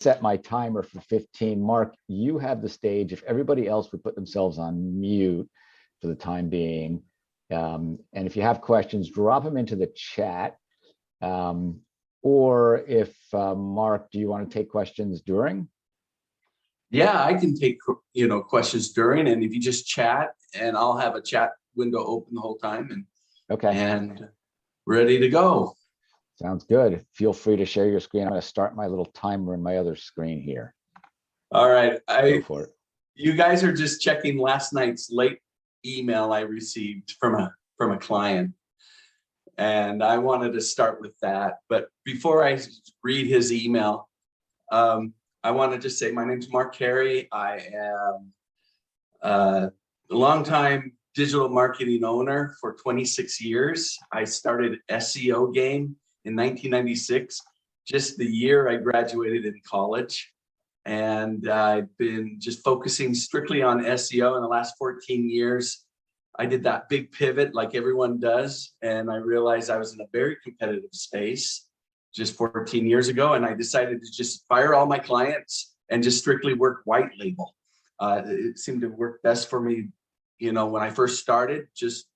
set my timer for 15. Mark, you have the stage. If everybody else would put themselves on mute for the time being, and if you have questions, drop them into the chat. Or if, Mark, do you want to take questions during? Yeah, I can take, questions during, and if you just chat, and I'll have a chat window open the whole time, and okay, and ready to go. Sounds good. Feel free to share your screen. I'm going to start my little timer in my other screen here. All right, Go for it. You guys are just checking last night's late email I received from a client, and I wanted to start with that. But before I read his email, I want to just say my name's Mark Herre. I am a longtime digital marketing owner for 26 years. I started SEOgame in 1996, just the year I graduated in college. And I've been just focusing strictly on SEO in the last 14 years. I did that big pivot like everyone does, and I realized I was in a very competitive space just 14 years ago, and I decided to just fire all my clients and just strictly work white label. It seemed to work best for me, when I first started, just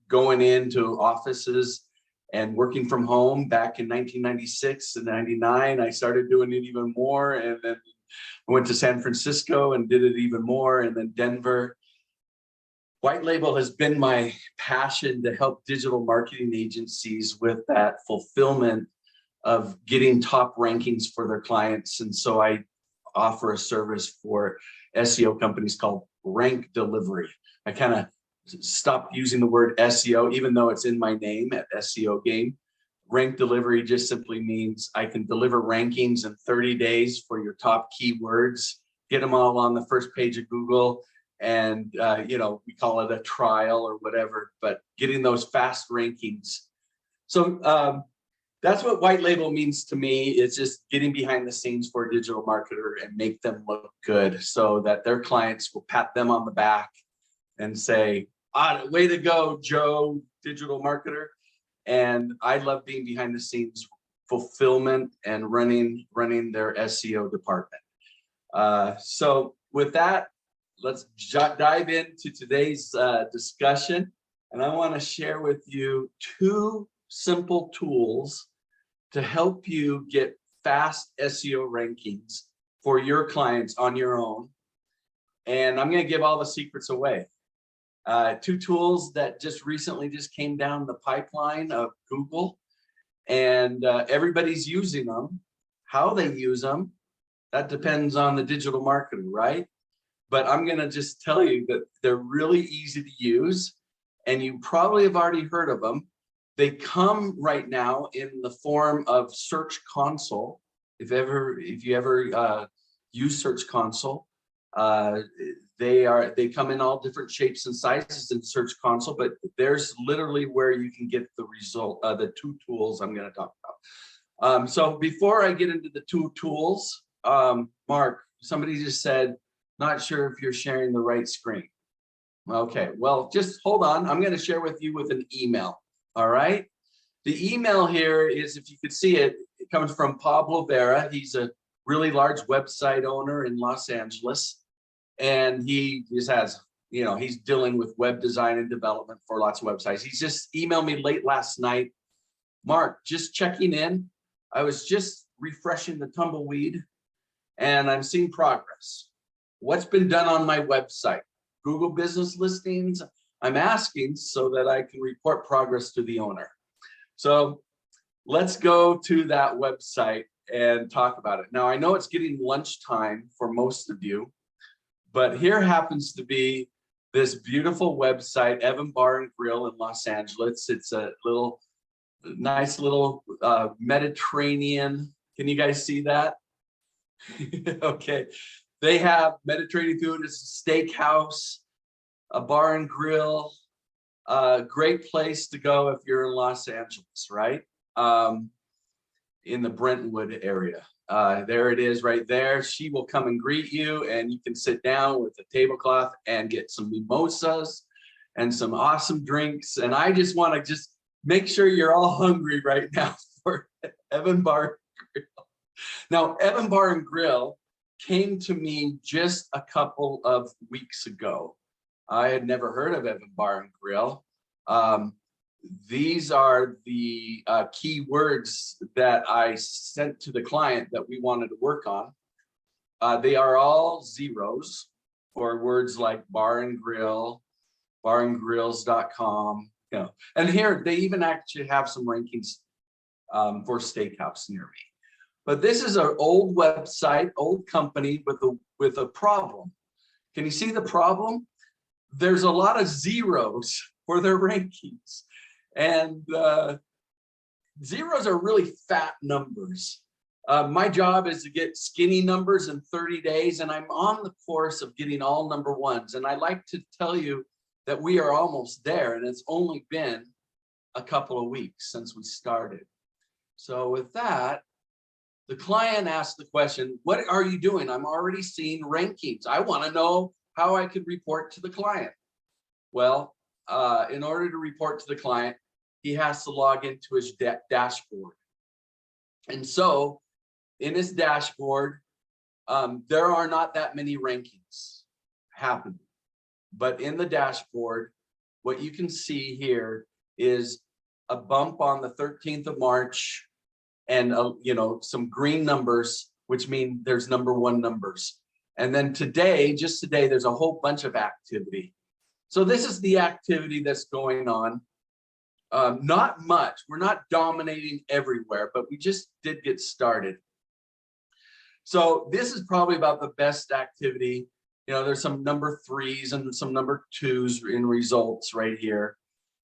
going into offices and working from home back in 1996 and 99. I started doing it even more, and then I went to San Francisco and did it even more, and then Denver. White label has been my passion to help digital marketing agencies with that fulfillment of getting top rankings for their clients. And so I offer a service for SEO companies called rank delivery. I kind of stopped using the word SEO, even though it's in my name at SEOgame. Rank delivery just simply means I can deliver rankings in 30 days for your top keywords, get them all on the first page of Google. And, we call it a trial or whatever, but getting those fast rankings. So that's what white label means to me. It's just getting behind the scenes for a digital marketer and make them look good so that their clients will pat them on the back and say, way to go, Joe, digital marketer. And I love being behind the scenes fulfillment and running their SEO department. So with that, let's dive into today's discussion. And I want to share with you 2 simple tools to help you get fast SEO rankings for your clients on your own. And I'm going to give all the secrets away. 2 tools that just recently came down the pipeline of Google, and everybody's using them. How they use them, that depends on the digital marketer, right? But I'm going to just tell you that they're really easy to use, and you probably have already heard of them. They come right now in the form of Search Console. If you ever use Search Console, they come in all different shapes and sizes in Search Console, but there's literally where you can get the result, the 2 tools I'm going to talk about. So before I get into the 2 tools, Mark, somebody just said, not sure if you're sharing the right screen. Okay, well, just hold on. I'm going to share with you with an email. All right. The email here is, if you could see it, it comes from Pablo Vera. He's a really large website owner in Los Angeles. And he just has, he's dealing with web design and development for lots of websites. He's just emailed me late last night. Mark, just checking in. I was just refreshing the tumbleweed and I'm seeing progress. What's been done on my website? Google business listings. I'm asking so that I can report progress to the owner. So let's go to that website and talk about it. Now, I know it's getting lunchtime for most of you, but here happens to be this beautiful website, Evan Bar and Grill in Los Angeles. It's a nice little Mediterranean. Can you guys see that? Okay. They have Mediterranean food. It's a steakhouse, a bar and grill, a great place to go if you're in Los Angeles, right? In the Brentwood area. There it is right there. She will come and greet you, and you can sit down with a tablecloth and get some mimosas and some awesome drinks. And I just want to make sure you're all hungry right now for Evan Bar Grill. Now, Evan Bar and Grill came to me just a couple of weeks ago. I had never heard of Evan Bar and Grill. These are the key words that I sent to the client that we wanted to work on. They are all zeros for words like bar and grill, barandgrills.com, you know. And here they even actually have some rankings for steakhouse near me. But this is an old website, old company with a problem. Can you see the problem? There's a lot of zeros for their rankings. And zeros are really fat numbers. My job is to get skinny numbers in 30 days, and I'm on the course of getting all number ones. And I like to tell you that we are almost there, and it's only been a couple of weeks since we started. So with that, the client asked the question, what are you doing? I'm already seeing rankings. I want to know how I could report to the client. Well, in order to report to the client, he has to log into his dashboard. And so in his dashboard, there are not that many rankings happening. But in the dashboard, what you can see here is a bump on the 13th of March and you know, some green numbers, which mean there's number one numbers. And then today, just today, there's a whole bunch of activity. So this is the activity that's going on. Not much. We're not dominating everywhere, but we just did get started. So this is probably about the best activity. You know, there's some number threes and some number twos in results right here.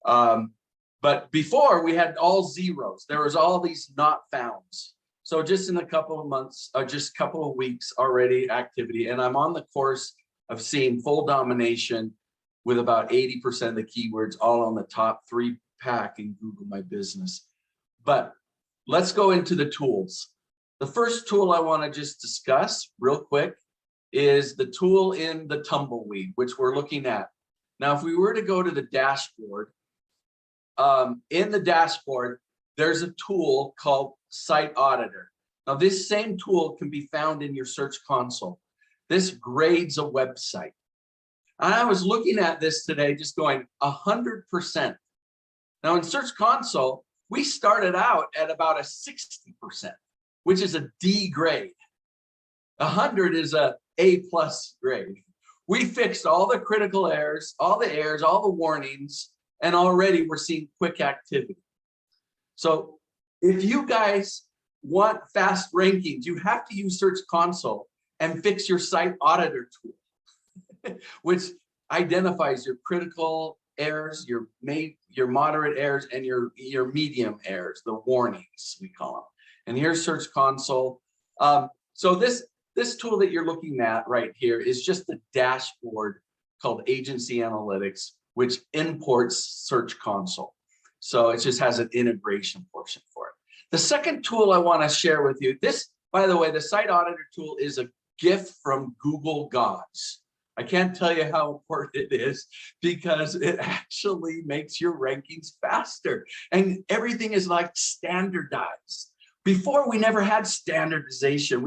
But before we had all zeros, there was all these not founds. So just in a couple of months, or just a couple of weeks already activity. And I'm on the course of seeing full domination with about 80% of the keywords all on the top 3 pack in Google My Business. But let's go into the tools. The first tool I want to just discuss real quick is the tool in the tumbleweed, which we're looking at. Now, if we were to go to the dashboard, in the dashboard, there's a tool called Site Auditor. Now, this same tool can be found in your Search Console. This grades a website. And I was looking at this today, just going 100%. Now, in Search Console, we started out at about a 60%, which is a D grade. 100 is a A+ grade. We fixed all the critical errors, all the warnings, and already we're seeing quick activity. So if you guys want fast rankings, you have to use Search Console and fix your Site Auditor tool, which identifies your critical errors, your moderate errors, and your medium errors, the warnings we call them. And here's Search Console. So this tool that you're looking at right here is just a dashboard called Agency Analytics, which imports Search Console. So it just has an integration portion for it. The second tool I want to share with you, this, by the way, the Site Auditor tool is a gift from Google gods. I can't tell you how important it is because it actually makes your rankings faster and everything is like standardized. Before, we never had standardization.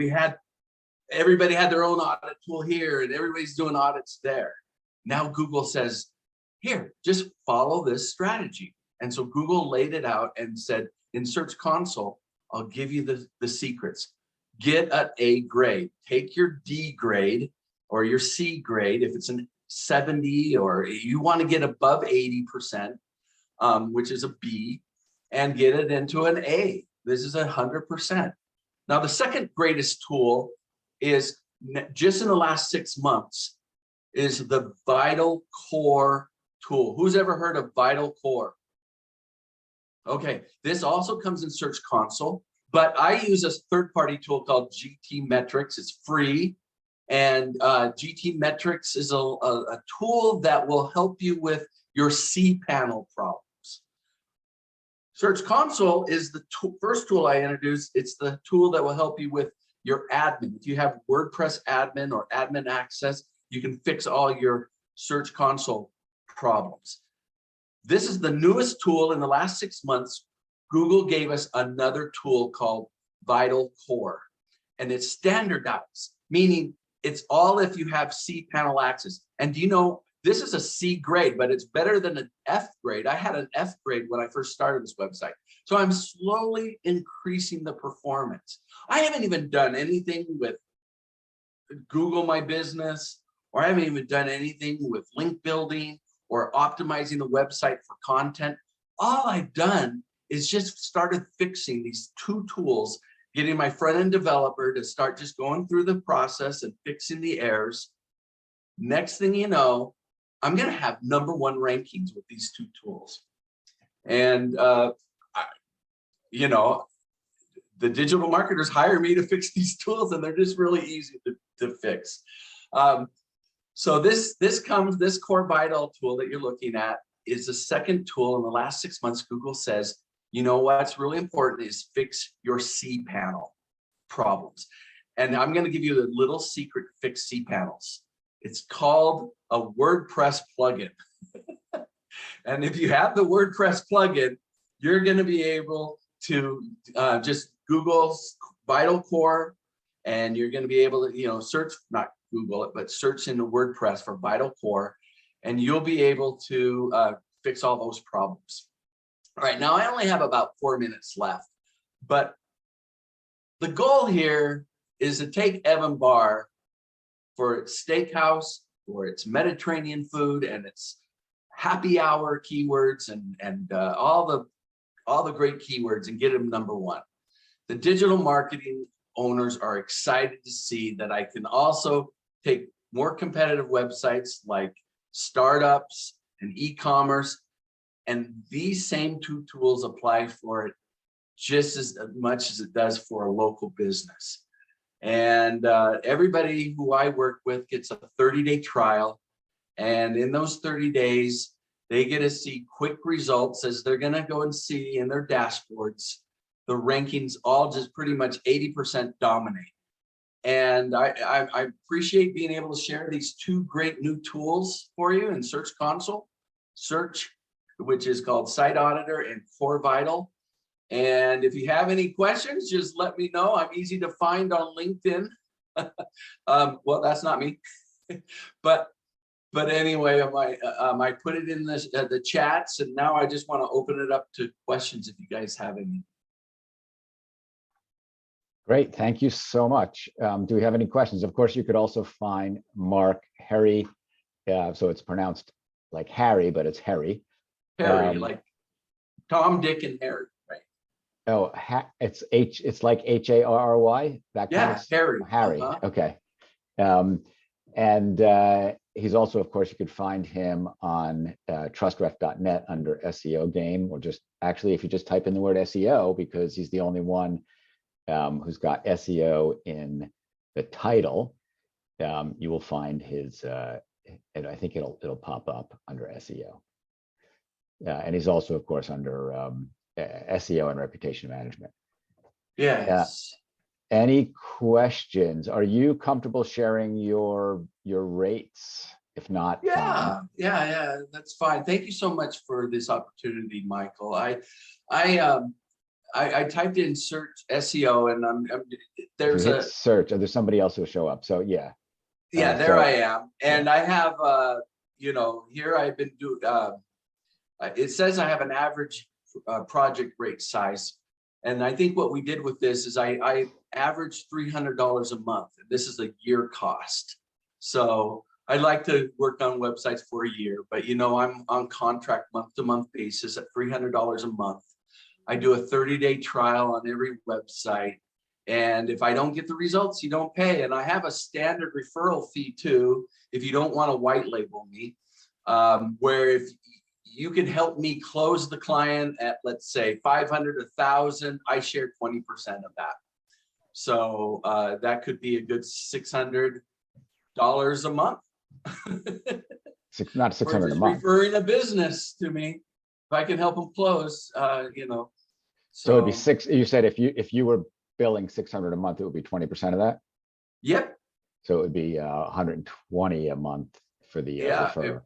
Everybody had their own audit tool here and everybody's doing audits there. Now Google says, here, just follow this strategy. And so Google laid it out and said, in Search Console, I'll give you the secrets. Get an A grade. Take your D grade or your C grade, if it's a 70 or you want to get above 80%, which is a B, and get it into an A. This is 100%. Now, the second greatest tool is just in the last 6 months is the Vital Core tool. Who's ever heard of Vital Core? Okay, this also comes in Search Console, but I use a third-party tool called GT Metrics. It's free, and GT Metrics is a tool that will help you with your cPanel problems. Search Console is the first tool I introduced. It's the tool that will help you with your admin. If you have WordPress admin or admin access, you can fix all your Search Console problems. This is the newest tool in the last 6 months. Google gave us another tool called Vital Core. and it's standardized, meaning it's all if you have cPanel access. And do you know, this is a C grade, but it's better than an F grade. I had an F grade when I first started this website. So I'm slowly increasing the performance. I haven't even done anything with Google My Business, or I haven't even done anything with link building or optimizing the website for content. All I've done is just started fixing these two tools, getting my front-end developer to start just going through the process and fixing the errors. Next thing you know, I'm going to have #1 rankings with these two tools. And, you know, the digital marketers hire me to fix these tools, and they're just really easy to fix. So this Core Vital tool that you're looking at is the second tool in the last 6 months. Google says, you know what's really important is fix your cPanel problems. And I'm going to give you a little secret to fix cPanels. It's called a WordPress plugin. And if you have the WordPress plugin, you're going to be able to just Google Vital Core, and you're going to be able to, you know, search, not Google it, but search into WordPress for Vital Core, and you'll be able to fix all those problems. All right, now I only have about 4 minutes left, but the goal here is to take Evan Bar for its steakhouse, or its Mediterranean food, and its happy hour keywords, and all the great keywords, and get them #1. The digital marketing owners are excited to see that I can also take more competitive websites like startups and e-commerce, and these same two tools apply for it just as much as it does for a local business. And everybody who I work with gets a 30-day trial. And in those 30 days, they get to see quick results as they're going to go and see in their dashboards. The rankings all just pretty much 80% dominate. And I appreciate being able to share these two great new tools for you in Search Console. Search, which is called Site Auditor, and Core Vital. And if you have any questions, just let me know. I'm easy to find on LinkedIn. Well, that's not me. but anyway, I put it in the chats, and now I just want to open it up to questions if you guys have any. Great, thank you so much. Do we have any questions? Of course, you could also find Mark Herre. So it's pronounced like Harry, but it's Herre. Harry, like Tom, Dick, and Harry, right? Oh, it's like Harry. That yeah, kind of Harry. Harry. Okay. And he's also, of course, you could find him on trustref.net under SEOgame, or just actually, if you just type in the word SEO, because he's the only one who's got SEO in the title, you will find his, and I think it'll pop up under SEO. And he's also, of course, under SEO and reputation management. Yes. Any questions? Are you comfortable sharing your rates? If not, yeah, that's fine. Thank you so much for this opportunity, Michael. I typed in search SEO, and there's a search, and there's somebody else who'll show up. So yeah. There I am, and I have you know, here I've been doing. It says I have an average project rate size, and I think what we did with this is I averaged $300 a month. This is a year cost, so I like to work on websites for a year, but you know, I'm on contract month-to-month basis at $300 a month. I do a 30-day trial on every website, and if I don't get the results, you don't pay. And I have a standard referral fee too, if you don't want to white label me, where if you can help me close the client at, let's say, 500, 1,000, I share 20% of that. So that could be a good $600 a month. Not 600 a month. Referring a business to me, if I can help them close, you know. So it'd be six. You said if you were billing 600 a month, it would be 20% of that. Yep. So it would be 120 a month for the referral.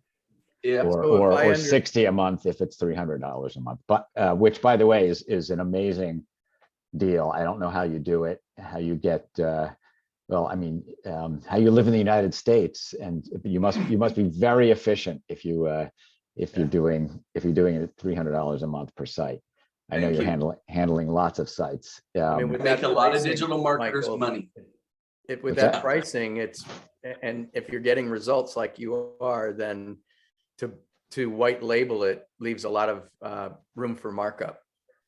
Yeah. Or 60 a month if it's $300 a month. But which, by the way, is an amazing deal. I don't know how you do it. you get well, I mean, how you live in the United States, and you must be very efficient if you're doing it at $300 a month per site. I know Thank you're you. handling lots of sites. I mean, We with make that a lot of pricing, digital marketers Michael, money. with What's that that? pricing, and if you're getting results like you are, then to white label it leaves a lot of room for markup.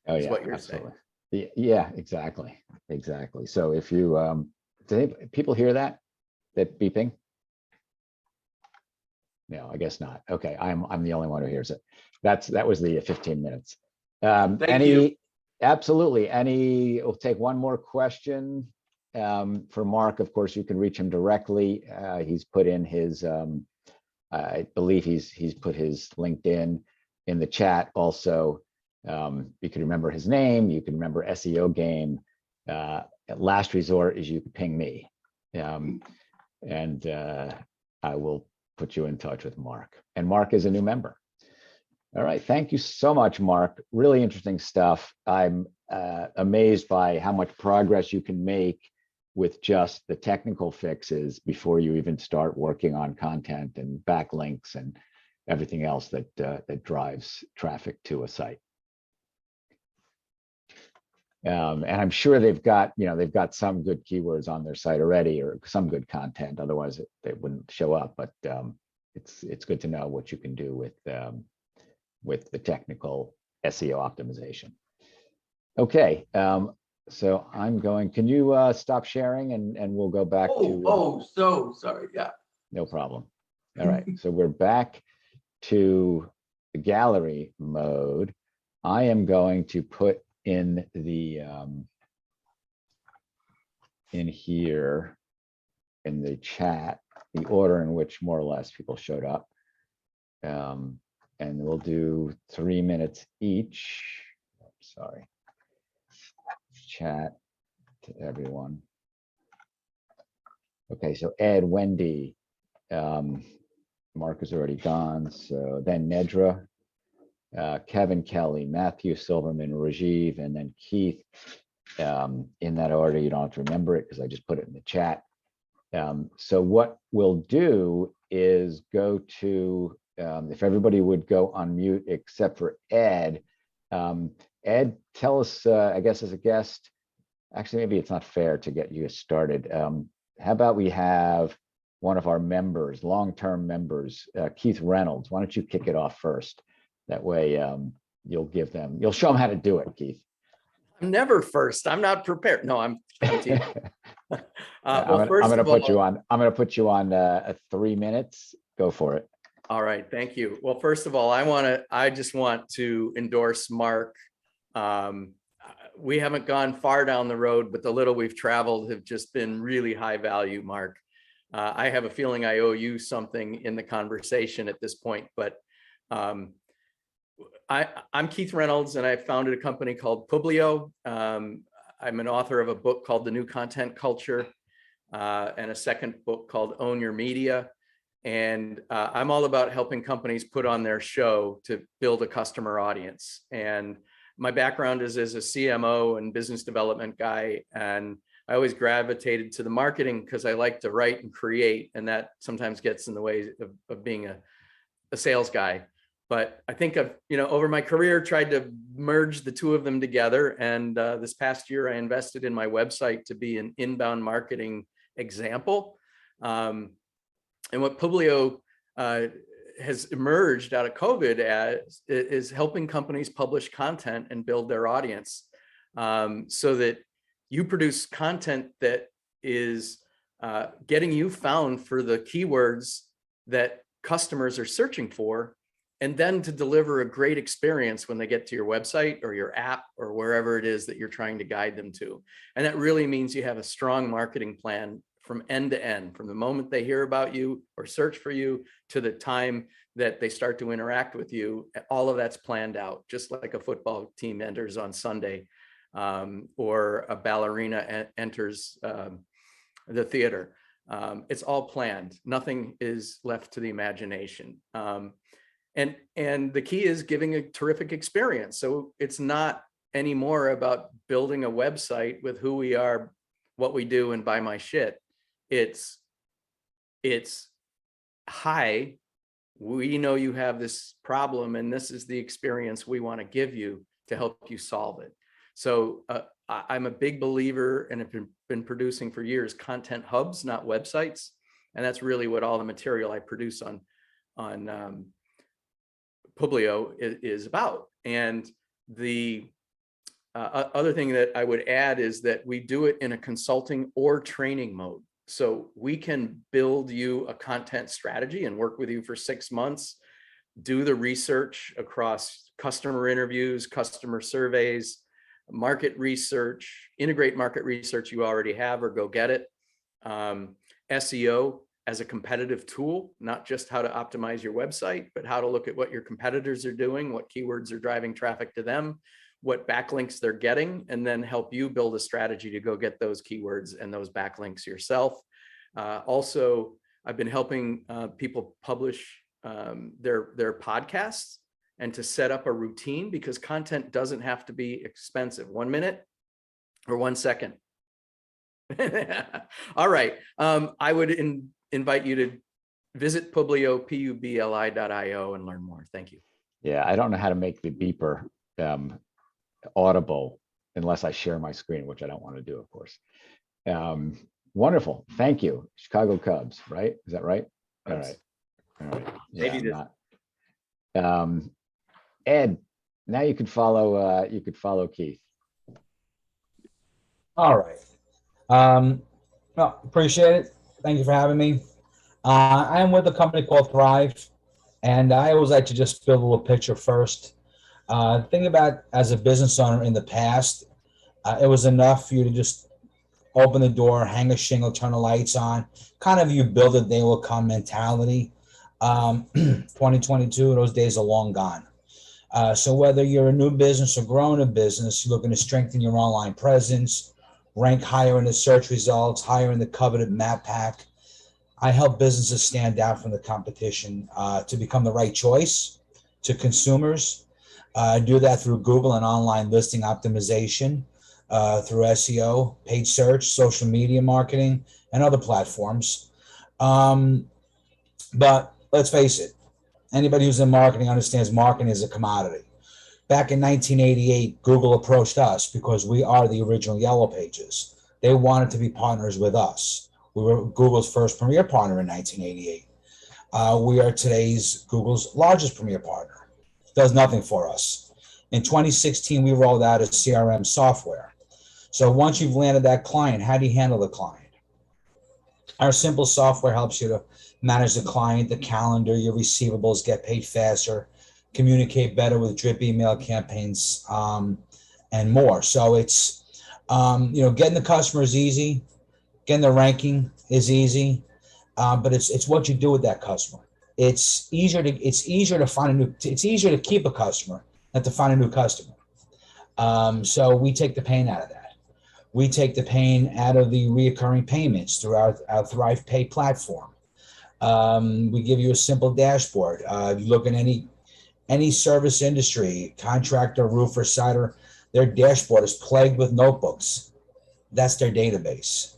Oh is yeah, what you're absolutely. saying. Yeah, exactly. So if you do people hear that beeping? No, I guess not. Okay, I'm the only one who hears it. That was the 15 minutes. Thank you. Absolutely. We'll take one more question for Mark. Of course, you can reach him directly. He's put in his, I believe he's put his LinkedIn in the chat also. You can remember his name. You can remember SEOgame. Last resort is you ping me, and I will put you in touch with Mark. And Mark is a new member. All right, thank you so much, Mark. Really interesting stuff. I'm amazed by how much progress you can make with just the technical fixes before you even start working on content and backlinks and everything else that drives traffic to a site. And I'm sure they've got some good keywords on their site already, or some good content. Otherwise, they wouldn't show up. But it's good to know what you can do with the technical SEO optimization. Okay, so can you stop sharing and we'll go back to. So sorry. Yeah. No problem. All right, so we're back to the gallery mode. I am going to put in the in here in the chat the order in which more or less people showed up, and we'll do 3 minutes each. Sorry, chat to everyone. Okay, so Ed, Wendy, Mark is already gone, so then Nedra, Kevin, Kelly, Matthew, Silverman, Rajiv, and then Keith. In that order, you don't have to remember it because I just put it in the chat. So what we'll do is go to, if everybody would go on mute except for Ed. Ed, tell us, I guess as a guest, actually, maybe it's not fair to get you started. How about we have one of our members, long-term members, Keith Reynolds. Why don't you kick it off first? That way you'll show them how to do it, Keith. I'm never first. I'm not prepared. No, I'm teasing. I'm going to put you on 3 minutes. Go for it. All right, thank you. Well, first of all, I just want to endorse Mark. We haven't gone far down the road, but the little we've traveled have just been really high value, Mark. I have a feeling I owe you something in the conversation at this point, but I'm Keith Reynolds, and I founded a company called Publio. I'm an author of a book called The New Content Culture, and a second book called Own Your Media. And I'm all about helping companies put on their show to build a customer audience. And my background is as a CMO and business development guy, and I always gravitated to the marketing because I like to write and create, and that sometimes gets in the way of being a sales guy. But I think I've, over my career, tried to merge the two of them together. And this past year, I invested in my website to be an inbound marketing example. And what Publio has emerged out of COVID as is helping companies publish content and build their audience, so that you produce content that is getting you found for the keywords that customers are searching for, and then to deliver a great experience when they get to your website or your app or wherever it is that you're trying to guide them to. And that really means you have a strong marketing plan from end to end, from the moment they hear about you or search for you to the time that they start to interact with you. All of that's planned out, just like a football team enters on Sunday, or a ballerina enters the theater. It's all planned. Nothing is left to the imagination. And the key is giving a terrific experience. So it's not anymore about building a website with who we are what we do and buy my shit. It's hi, we know you have this problem and this is the experience we want to give you to help you solve it. So I'm a big believer, and have been producing for years, content hubs, not websites. And that's really what all the material I produce on Publio is about. And the other thing that I would add is that we do it in a consulting or training mode. So we can build you a content strategy and work with you for 6 months, do the research across customer interviews, customer surveys, market research, integrate market research you already have or go get it. SEO as a competitive tool, not just how to optimize your website, but how to look at what your competitors are doing, what keywords are driving traffic to them, what backlinks they're getting, and then help you build a strategy to go get those keywords and those backlinks yourself. Also, I've been helping people publish their podcasts and to set up a routine, because content doesn't have to be expensive. 1 minute or 1 second. All right. I would invite you to visit Publio, publi.io, and learn more. Thank you. Yeah, I don't know how to make the beeper audible unless I share my screen, which I don't want to do, of course. Wonderful. Thank you. Chicago Cubs, right? Is that right? All right. All right. Yeah, Maybe not. Ed, now you could follow Keith. All right. Well, appreciate it. Thank you for having me. I'm with a company called Thrive, and I always like to just build a little picture first. Think about, as a business owner in the past, it was enough for you to just open the door, hang a shingle, turn the lights on, kind of you build it, they will come mentality. 2022, those days are long gone. So whether you're a new business or growing a business, you're looking to strengthen your online presence, rank higher in the search results, higher in the coveted map pack. I help businesses stand out from the competition to become the right choice to consumers. I do that through Google and online listing optimization, through SEO, paid search, social media marketing, and other platforms. But let's face it, anybody who's in marketing understands marketing is a commodity. Back in 1988, Google approached us because we are the original Yellow Pages. They wanted to be partners with us. We were Google's first premier partner in 1988. We are today's Google's largest premier partner. Does nothing for us. In 2016, we rolled out a CRM software. So once you've landed that client, how do you handle the client? Our simple software helps you to manage the client, the calendar, your receivables, get paid faster, communicate better with drip email campaigns, and more. So it's, getting the customer is easy, getting the ranking is easy, but it's what you do with that customer. It's easier to keep a customer than to find a new customer. So we take the pain out of that. We take the pain out of the reoccurring payments through our Thrive Pay platform. We give you a simple dashboard. You look at any service industry, contractor, roofer, sidder, their dashboard is plagued with notebooks. That's their database.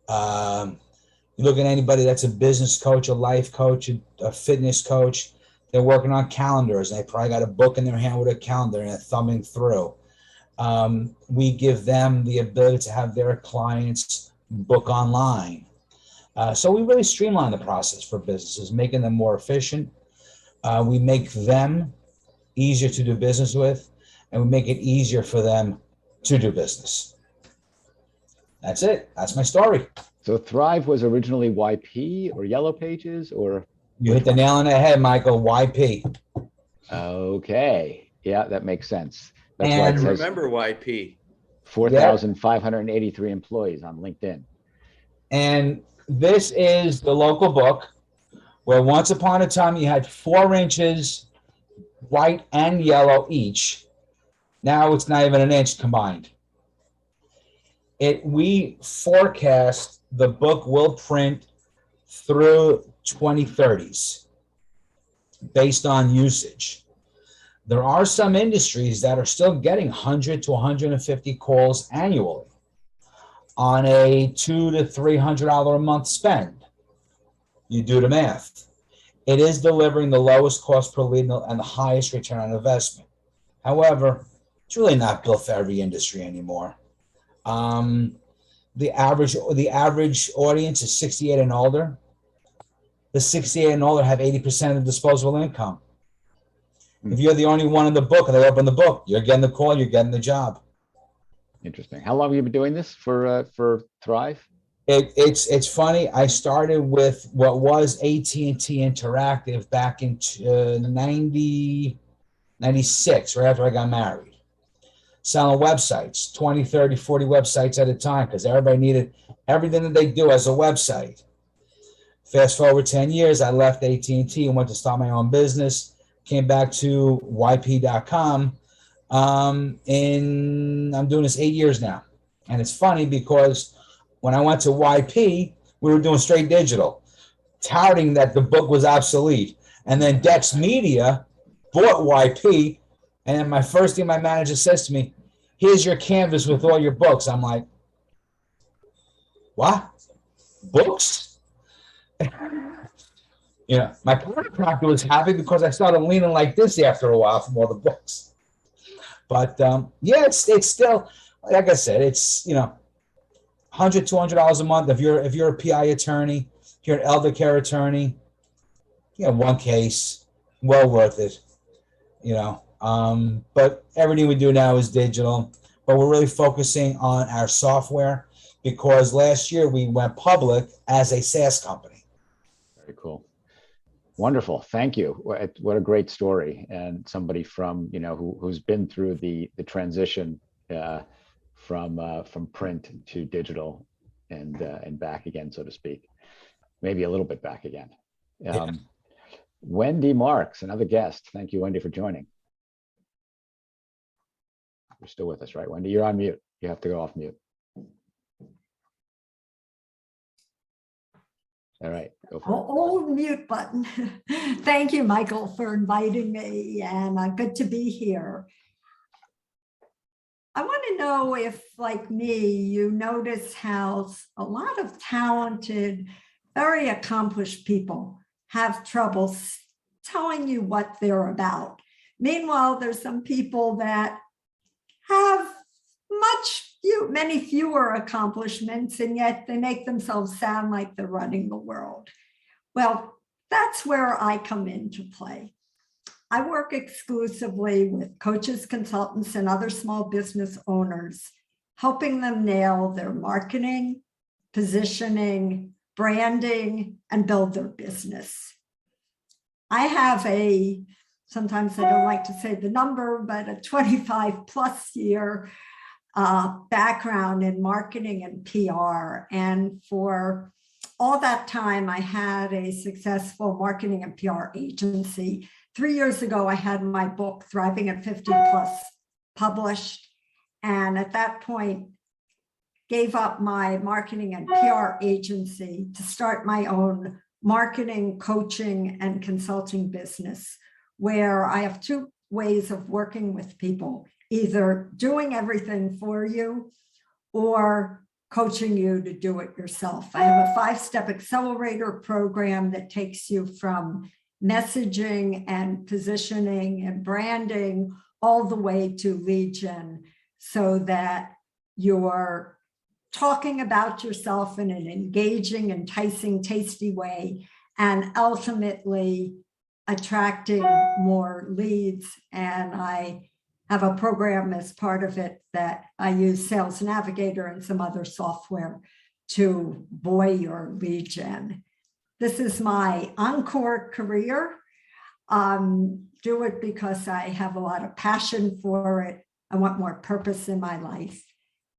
You look at anybody that's a business coach, a life coach, a fitness coach, they're working on calendars, and they probably got a book in their hand with a calendar and they're thumbing through. We give them the ability to have their clients book online. So we really streamline the process for businesses, making them more efficient. We make them easier to do business with, and we make it easier for them to do business. That's it. That's my story. So Thrive was originally YP or Yellow Pages, or? You hit the nail on the head, Michael. YP. Okay. Yeah, that makes sense. That's why I it says remember YP. 4,583 employees on LinkedIn. And this is the local book where once upon a time you had 4 inches, white and yellow each. Now it's not even an inch combined. We forecast the book will print through 2030s based on usage. There are some industries that are still getting 100 to 150 calls annually. on a $200 to $300 a month spend. You do the math. It is delivering the lowest cost per lead and the highest return on investment. However, it's really not built for every industry anymore. The average audience is 68 and older. The 68 and older have 80% of disposable income. If you're the only one in the book and they open the book, you're getting the call, you're getting the job. Interesting. How long have you been doing this for Thrive? It's funny. I started with what was AT&T Interactive back in 96, right after I got married. Selling websites, 20, 30, 40 websites at a time, because everybody needed everything that they do as a website. Fast forward 10 years, I left AT&T and went to start my own business. Came back to YP.com. And I'm doing this 8 years now. And it's funny because when I went to YP, we were doing straight digital, touting that the book was obsolete. And then Dex Media bought YP. And then my first thing my manager says to me, here's your canvas with all your books. I'm like, what? Books? My chiropractor was happy because I started leaning like this after a while from all the books. But it's still, like I said, it's $100, $200 a month. If you're a PI attorney, if you're an elder care attorney, one case, well worth it. But everything we do now is digital. But we're really focusing on our software because last year we went public as a SaaS company. Very cool. Wonderful. Thank you. What a great story. And somebody from, who's been through the transition from print to digital and back again, so to speak. Maybe a little bit back again. Wendy Marx, another guest. Thank you, Wendy, for joining. You're still with us, right, Wendy? You're on mute. You have to go off mute. All right, go for it. Old mute button. Thank you, Michael, for inviting me, and good to be here. I want to know if, like me, you notice how a lot of talented, very accomplished people have trouble telling you what they're about. Meanwhile, there's some people that have many fewer accomplishments, and yet they make themselves sound like they're running the world. Well, that's where I come into play. I work exclusively with coaches, consultants, and other small business owners, helping them nail their marketing, positioning, branding, and build their business. I have sometimes I don't like to say the number, but a 25+ year background in marketing and PR. And for all that time, I had a successful marketing and PR agency. 3 years ago, I had my book, Thriving at 50+, published. And at that point, gave up my marketing and PR agency to start my own marketing, coaching, and consulting business, where I have two ways of working with people, either doing everything for you or coaching you to do it yourself. I have a 5-step accelerator program that takes you from messaging and positioning and branding all the way to lead gen, so that you're talking about yourself in an engaging, enticing, tasty way, and ultimately attracting more leads. And I have a program as part of it that I use Sales Navigator and some other software to buoy your lead gen. This is my encore career. Do it because I have a lot of passion for it. I want more purpose in my life.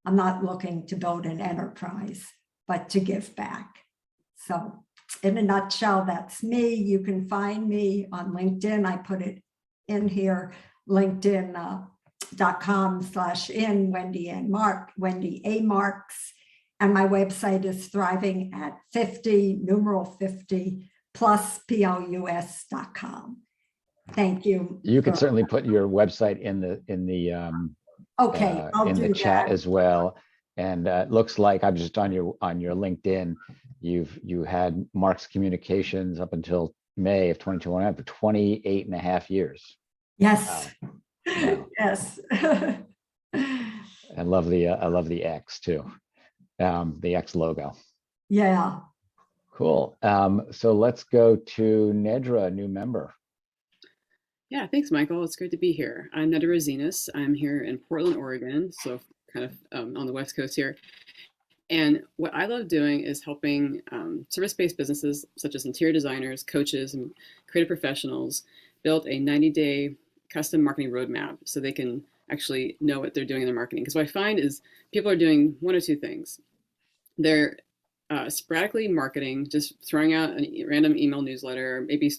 I'm not looking to build an enterprise, but to give back. So in a nutshell, that's me. You can find me on LinkedIn. I put it in here, linkedin.com/in Wendy A. Marx. And my website is thriving at 50 plus plus.com. Thank you. You can certainly put your website in the Okay, I'll in do the chat that as well. And it looks like I'm just on your LinkedIn. You had Mark's Communications up until May of 2021 for 28 and a half years. Yes. Wow. Yes. I love the X too, the X logo. Yeah. Cool. So let's go to Nedra, a new member. Yeah, thanks, Michael. It's great to be here. I'm Nedra Rezinas. I'm here in Portland, Oregon, so kind of on the West Coast here. And what I love doing is helping service-based businesses such as interior designers, coaches, and creative professionals build a 90-day custom marketing roadmap so they can actually know what they're doing in their marketing. Because what I find is people are doing one or two things. They're sporadically marketing, just throwing out a random email newsletter, maybe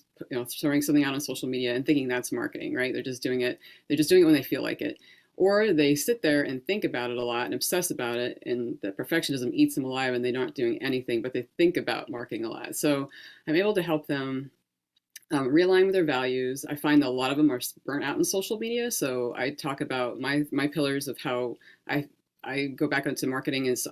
throwing something out on social media and thinking that's marketing, right? They're just doing it when they feel like it. Or they sit there and think about it a lot and obsess about it, and the perfectionism eats them alive and they're not doing anything, but they think about marketing a lot. So I'm able to help them realign with their values. I find that a lot of them are burnt out in social media. So I talk about my pillars of how I go back into marketing as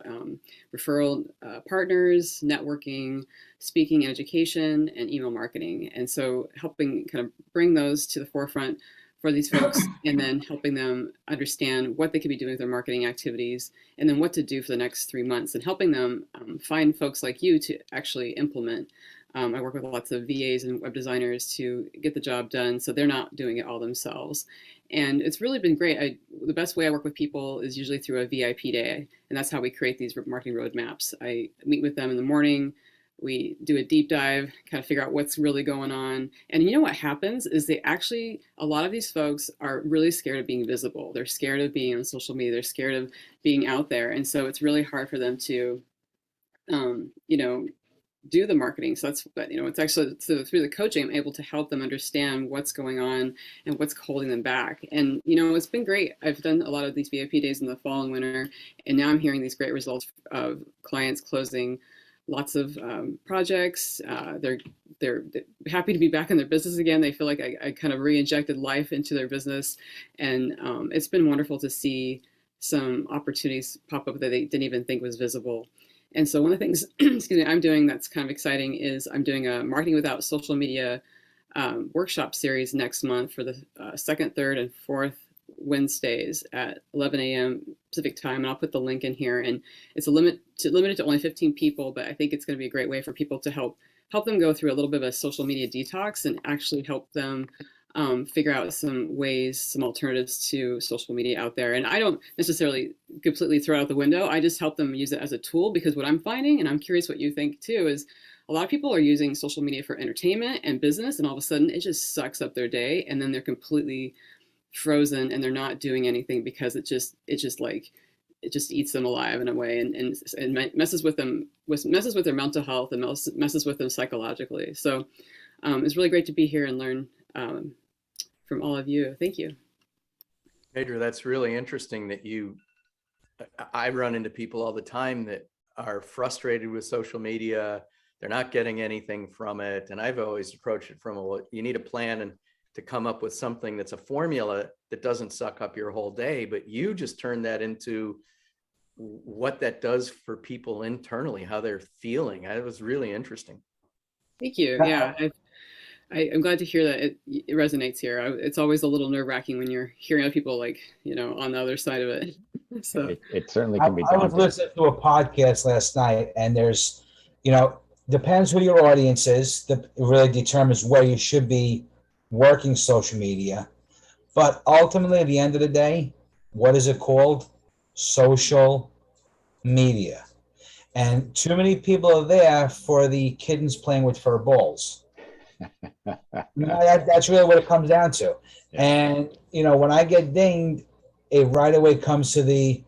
referral partners, networking, speaking and education, and email marketing. And so helping kind of bring those to the forefront for these folks, and then helping them understand what they could be doing with their marketing activities, and then what to do for the next 3 months, and helping them find folks like you to actually implement. I work with lots of VAs and web designers to get the job done so they're not doing it all themselves. And it's really been great. The best way I work with people is usually through a VIP day, and that's how we create these marketing roadmaps. I meet with them in the morning. We do a deep dive, kind of figure out what's really going on. And you know what happens is a lot of these folks are really scared of being visible. They're scared of being on social media. They're scared of being out there. And so it's really hard for them to, do the marketing. So it's actually through the coaching, I'm able to help them understand what's going on and what's holding them back. And, it's been great. I've done a lot of these VIP days in the fall and winter, and now I'm hearing these great results of clients closing lots of projects. They're happy to be back in their business again. They feel like I kind of re-injected life into their business. And it's been wonderful to see some opportunities pop up that they didn't even think was visible. And so one of the things, I'm doing that's kind of exciting is I'm doing a Marketing Without Social Media workshop series next month for the second, third, and fourth Wednesdays at 11 a.m. Pacific time. And I'll put the link in here. And it's limited to only 15 people, but I think it's going to be a great way for people to help them go through a little bit of a social media detox and actually help them figure out some alternatives to social media out there. And I don't necessarily completely throw it out the window. I just help them use it as a tool, because what I'm finding, and I'm curious what you think too, is a lot of people are using social media for entertainment and business, and all of a sudden it just sucks up their day, and then they're completely frozen and they're not doing anything because it just eats them alive in a way, and messes with their mental health and messes with them psychologically. So it's really great to be here and learn from all of you. Thank you. Nedra, that's really interesting that I run into people all the time that are frustrated with social media. They're not getting anything from it. And I've always approached it from you need a plan and to come up with something that's a formula that doesn't suck up your whole day, but you just turn that into what that does for people internally, how they're feeling. It was really interesting. Thank you. Yeah. I'm glad to hear that it resonates here. It's always a little nerve-wracking when you're hearing other people on the other side of it. So it certainly can be I was listening to a podcast last night, and there's, depends who your audience is. That really determines where you should be working social media. But ultimately, at the end of the day, what is it called? Social media. And too many people are there for the kittens playing with fur balls. That's really what it comes down to. Yeah. And, when I get dinged, it right away comes to the,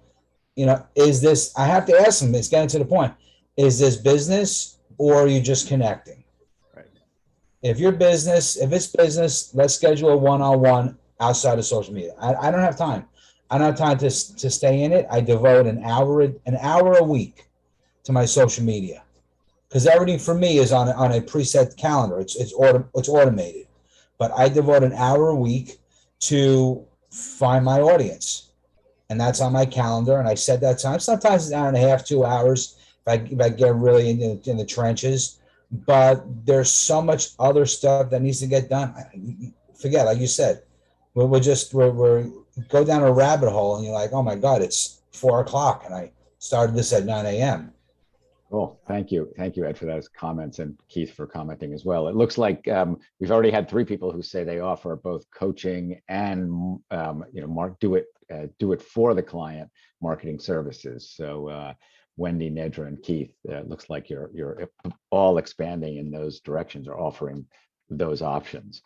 is this, I have to ask them, it's getting to the point, is this business or are you just connecting? Right. If it's business, let's schedule a one-on-one outside of social media. I don't have time. I don't have time to stay in it. I devote an hour a week to my social media, because everything for me is on a preset calendar. It's automated, but I devote an hour a week to find my audience, and that's on my calendar. And I set that time. Sometimes it's an hour and a half, 2 hours if I get really in the trenches. But there's so much other stuff that needs to get done. Forget, like you said, we're go down a rabbit hole, and you're like, oh my God, it's 4 o'clock, and I started this at 9 a.m. Cool. Thank you, Ed, for those comments, and Keith for commenting as well. It looks like we've already had 3 people who say they offer both coaching and Mark, do it for the client marketing services. So Wendy, Nedra, and Keith, looks like you're all expanding in those directions, or offering those options,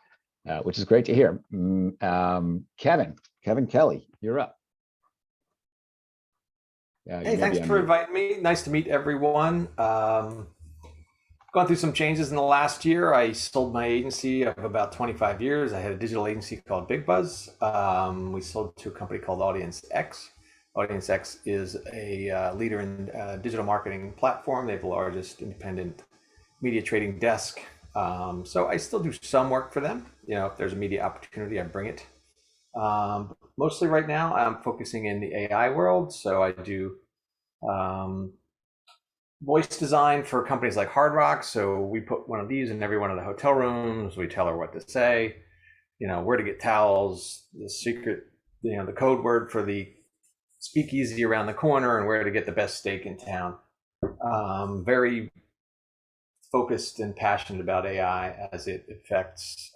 which is great to hear. Kevin Kelly, you're up. Hey, thanks for inviting me. Nice to meet everyone. Gone through some changes in the last year. I sold my agency of about 25 years. I had a digital agency called Big Buzz. We sold to a company called Audience X. Audience X is a leader in digital marketing platform. They have the largest independent media trading desk. So I still do some work for them. If there's a media opportunity, I bring it. Mostly right now, I'm focusing in the AI world. So I do voice design for companies like Hard Rock. So we put one of these in every one of the hotel rooms. We tell her what to say, where to get towels, the secret, the code word for the speakeasy around the corner, and where to get the best steak in town. Very focused and passionate about AI as it affects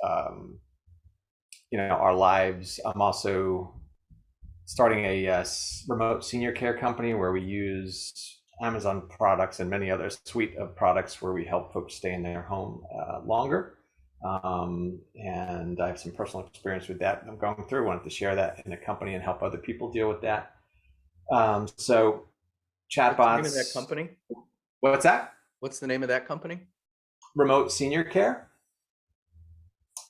our lives. I'm also starting a remote senior care company where we use Amazon products and many other suite of products where we help folks stay in their home longer. And I have some personal experience with that I'm going through. Wanted to share that in a company and help other people deal with that. So chatbots. What's the name of that company? What's that? What's the name of that company? Remote Senior Care.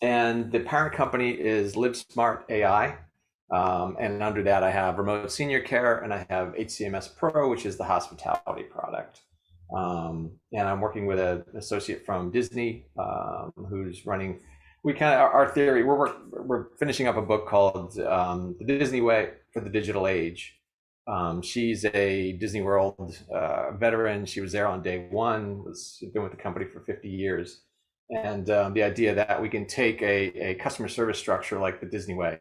And the parent company is LiveSmart AI. And under that, I have Remote Senior Care, and I have HCMS Pro, which is the hospitality product. And I'm working with an associate from Disney who's running. Our theory. We're finishing up a book called The Disney Way for the Digital Age. She's a Disney World veteran. She was there on day one. Been with the company for 50 years. And the idea that we can take a customer service structure like the Disney Way,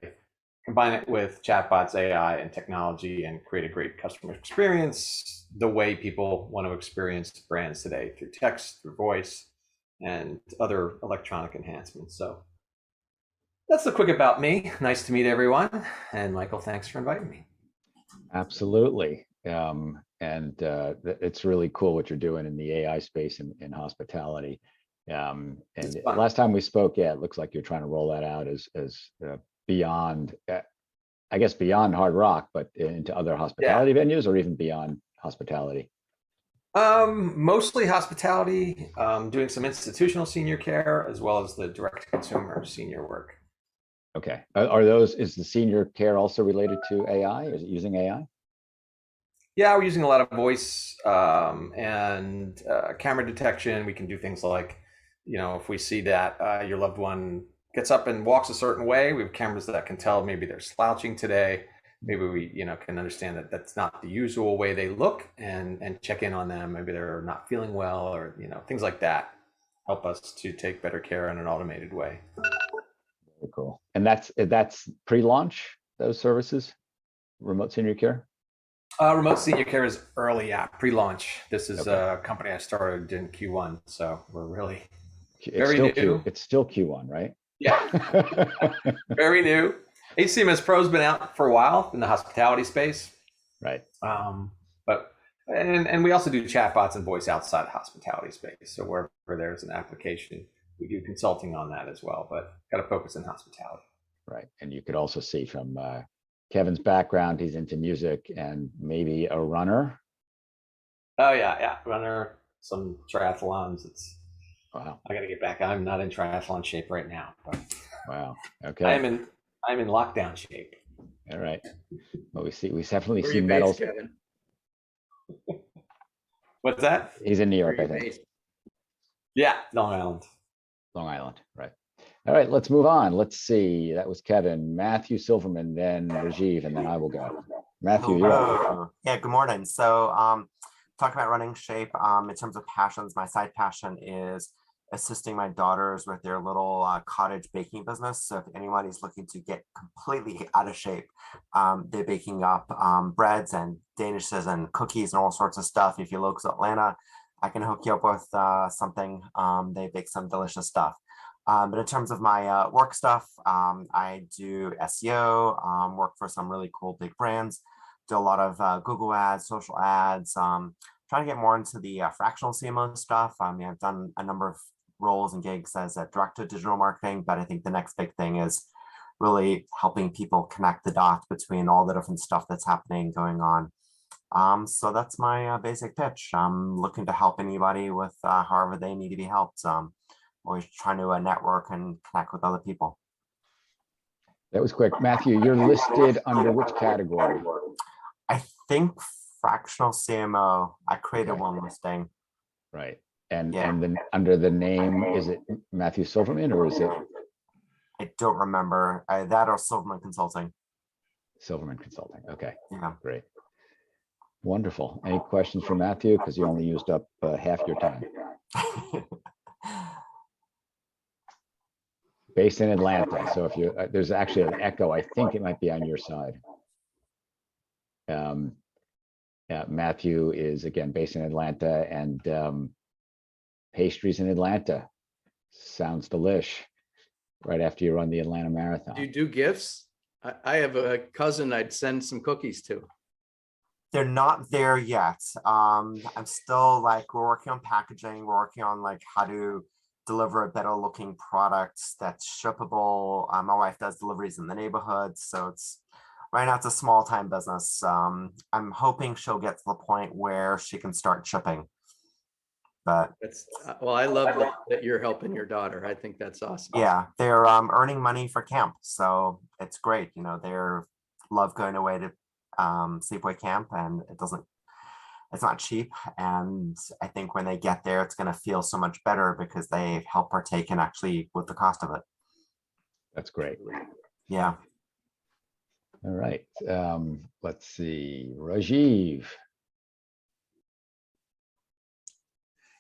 combine it with chatbots, AI, and technology, and create a great customer experience the way people want to experience brands today, through text, through voice, and other electronic enhancements. So that's the quick about me. Nice to meet everyone. And Michael, thanks for inviting me. Absolutely. It's really cool what you're doing in the AI space in hospitality. And last time we spoke, it looks like you're trying to roll that out as beyond, I guess, beyond Hard Rock, but into other hospitality venues, or even beyond hospitality. Mostly hospitality, doing some institutional senior care, as well as the direct consumer senior work. Okay. Is the senior care also related to AI? Is it using AI? Yeah, we're using a lot of voice and camera detection. We can do things like, if we see that your loved one gets up and walks a certain way, we have cameras that can tell maybe they're slouching today. Maybe we, can understand that that's not the usual way they look, and check in on them. Maybe they're not feeling well, or, things like that. Help us to take better care in an automated way. Very cool. And that's pre-launch, those services, remote senior care? Remote senior care is early, pre-launch. This is a company I started in Q1, so we're really very new. It's still Q1, right? Yeah, very new. HCMS Pro's been out for a while in the hospitality space, right? But we also do chatbots and voice outside the hospitality space. So wherever there's an application, we do consulting on that as well. But got to focus in hospitality. Right, and you could also see from Kevin's background, he's into music and maybe a runner. Oh yeah, runner, some triathlons. Wow. I got to get back. I'm not in triathlon shape right now. But wow. Okay. I'm in lockdown shape. All right. Well, we definitely see medals. Kevin? What's that? He's in New York, I think. Based? Yeah, Long Island. Long Island, right. All right, let's move on. Let's see. That was Kevin, Matthew Silverman, then Rajiv, and then I will go. Matthew, you're up. Hello. Yeah, good morning. So talk about running Shape. In terms of passions, my side passion is assisting my daughters with their little cottage baking business. So if anybody's looking to get completely out of shape, they're baking up breads and danishes and cookies and all sorts of stuff. If you're local to Atlanta, I can hook you up with something. They bake some delicious stuff. But in terms of my work stuff, I do SEO, work for some really cool big brands, do a lot of Google ads, social ads, trying to get more into the fractional CMO stuff. I mean, I've done a number of roles and gigs as a director of digital marketing, but I think the next big thing is really helping people connect the dots between all the different stuff that's happening, going on. So that's my basic pitch. I'm looking to help anybody with however they need to be helped. Always trying to network and connect with other people. That was quick. Matthew, you're listed under which category? I think fractional CMO. I created Okay. one listing. Right. And Yeah. and then under the name, is it Matthew Silverman or is it I don't remember that or Silverman Consulting. Silverman Consulting? Okay, Yeah. great. Wonderful. Any questions for Matthew? Because you only used up half your time. Based in Atlanta. So if you there's actually an echo, I think it might be on your side. Matthew is again based in Atlanta, and pastries in Atlanta. Sounds delish. Right after you run the Atlanta Marathon. Do you do gifts? I have a cousin I'd send some cookies to. They're not there yet. I'm still like, we're working on packaging. We're working on like how to deliver a better looking product that's shippable. My wife does deliveries in the neighborhood. So it's right now it's a small time business. I'm hoping she'll get to the point where she can start shipping. But That's well, I love that you're helping your daughter. I think that's awesome. yeah, they're earning money for camp. So it's great. You know, they're love going away to sleepaway camp, and it's not cheap. And I think when they get there, it's going to feel so much better because they help partake in actually with the cost of it. That's great. Yeah. All right. Let's see. Rajiv.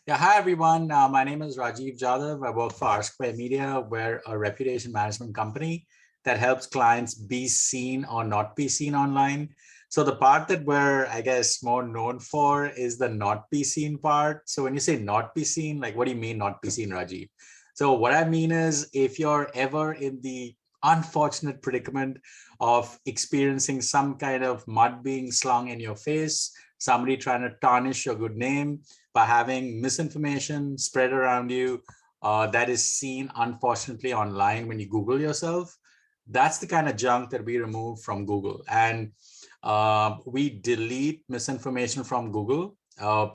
Yeah, hi everyone. My name is Rajiv Jadhav. I work for R2 Media. We're a reputation management company that helps clients be seen or not be seen online. So the part that we're, I guess, more known for is the not be seen part. So when you say not be seen, like, what do you mean not be seen, Rajiv? So what I mean is, if you're ever in the unfortunate predicament of experiencing some kind of mud being slung in your face, somebody trying to tarnish your good name by having misinformation spread around you that is seen, unfortunately, online when you Google yourself, that's the kind of junk that we remove from Google. And we delete misinformation from Google.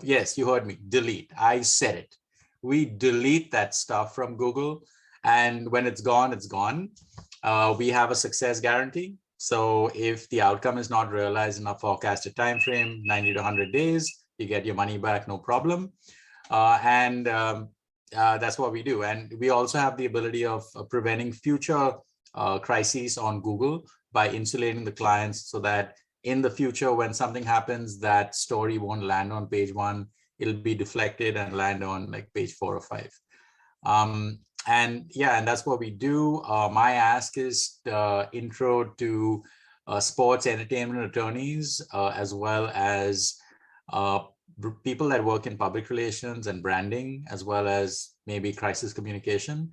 Yes, you heard me, delete. I said it. We delete that stuff from Google. And when it's gone, it's gone. We have a success guarantee. So if the outcome is not realized in a forecasted time frame, 90 to 100 days, you get your money back, no problem. That's what we do. And we also have the ability of preventing future crises on Google by insulating the clients so that in the future, when something happens, that story won't land on page 1. It'll be deflected and land on like page 4 or 5. And that's what we do. My ask is intro to sports entertainment attorneys, as well as people that work in public relations and branding, as well as maybe crisis communication.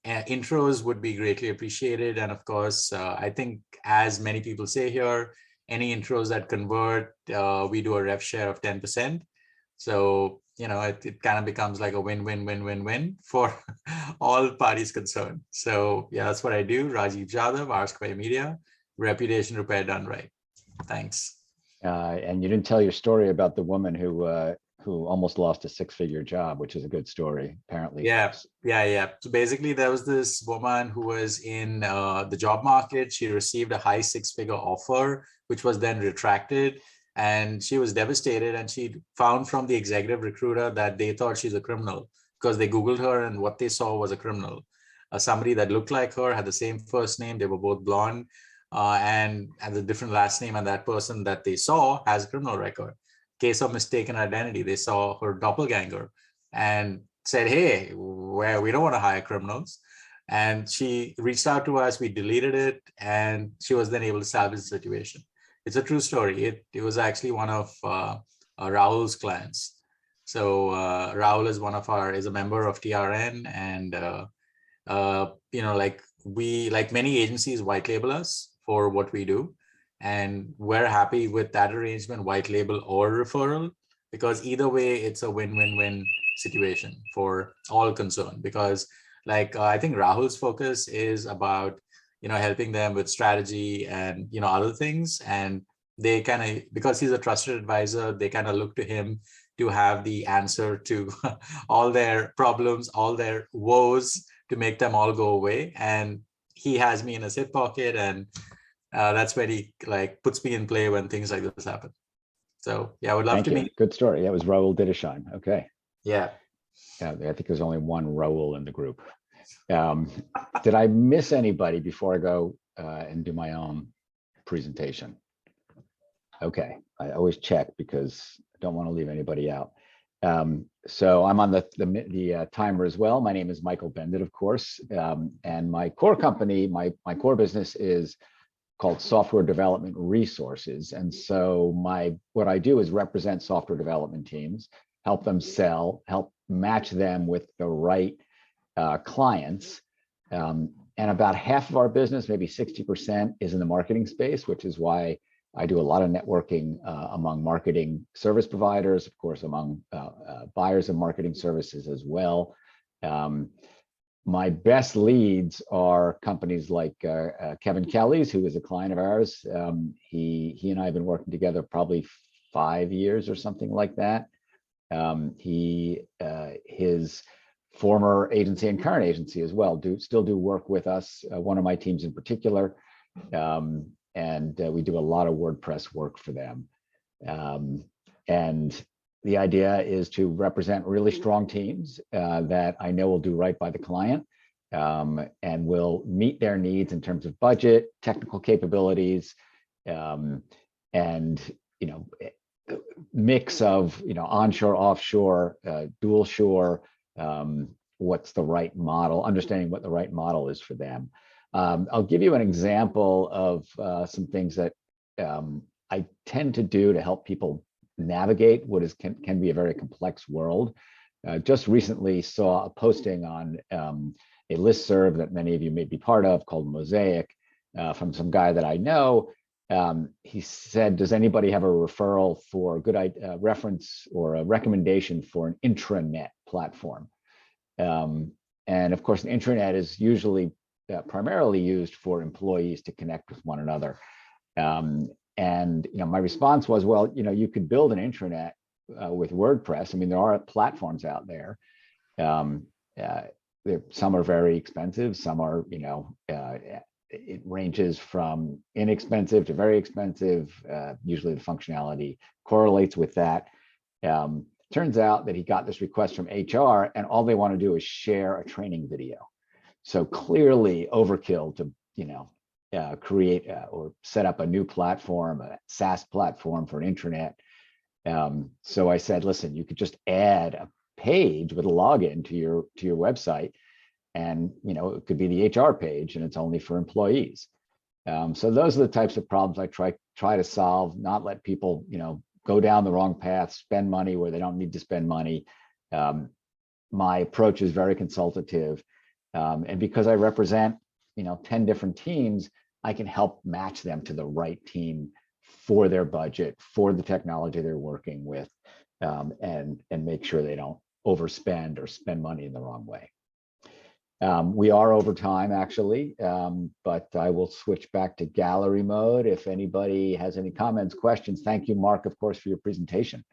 Intros would be greatly appreciated. And of course, I think, as many people say here, any intros that convert, we do a rev share of 10%. So, you know, it kind of becomes like a win-win-win-win-win for all parties concerned. So yeah, that's what I do. Rajiv Jadhav, R2 Media, reputation repair done right. Thanks. And you didn't tell your story about the woman who almost lost a 6-figure job, which is a good story, apparently. Yeah. So basically, there was this woman who was in the job market. She received a high 6-figure offer, which was then retracted. And she was devastated, and she found from the executive recruiter that they thought she's a criminal because they Googled her and what they saw was a criminal. Somebody that looked like her, had the same first name. They were both blonde. and the different last name, and that person that they saw has a criminal record. Case of mistaken identity. They saw her doppelganger and said, hey, we don't want to hire criminals. And she reached out to us, we deleted it, and she was then able to salvage the situation. It's a true story. It was actually one of Rahul's clients. So Rahul is a member of TRN, and like many agencies white label us for what we do. And we're happy with that arrangement, white label or referral, because either way, it's a win-win-win situation for all concerned. Because I think Rahul's focus is about, helping them with strategy and, other things. And they kind of, because he's a trusted advisor, they kind of look to him to have the answer to all their problems, all their woes, to make them all go away. And he has me in his hip pocket, and that's where he puts me in play when things like this happen. So yeah, I would love to meet. Good story. That was Raul Didasheim. Okay. Yeah. Yeah, I think there's only one Raul in the group. Did I miss anybody before I go and do my own presentation? Okay, I always check because I don't want to leave anybody out. So I'm on the timer as well. My name is Michael Bendit, of course, and my core company, my core business is called Software Development Resources. And so what I do is represent software development teams, help them sell, help match them with the right clients. And about half of our business, maybe 60%, is in the marketing space, which is why I do a lot of networking among marketing service providers, of course, among buyers of marketing services as well. My best leads are companies like Kevin Kelly's, who is a client of ours. He and I have been working together probably 5 years or something like that. His former agency and current agency as well still do work with us. One of my teams in particular. And we do a lot of WordPress work for them. And the idea is to represent really strong teams that I know will do right by the client and will meet their needs in terms of budget, technical capabilities, and mix of onshore, offshore, dual shore. What's the right model? Understanding what the right model is for them. I'll give you an example of some things that I tend to do to help people navigate what can be a very complex world. Just recently saw a posting on a listserv that many of you may be part of called Mosaic from some guy that I know. He said, does anybody have a referral for a good reference or a recommendation for an intranet platform? And of course, an intranet is usually primarily used for employees to connect with one another. And my response was, well, you could build an intranet with WordPress. I mean, there are platforms out there. Some are very expensive. Some are, it ranges from inexpensive to very expensive. Usually the functionality correlates with that. Turns out that he got this request from HR, and all they want to do is share a training video. So clearly overkill to, create or set up a new platform, a SaaS platform for an intranet. So I said, listen, you could just add a page with a login to your website, and it could be the HR page, and it's only for employees. So those are the types of problems I try to solve, not let people go down the wrong path, spend money where they don't need to spend money. My approach is very consultative, and because I represent 10 different teams, I can help match them to the right team for their budget, for the technology they're working with, and make sure they don't overspend or spend money in the wrong way. We are over time, actually, but I will switch back to gallery mode if anybody has any comments, questions. Thank you, Mark, of course, for your presentation.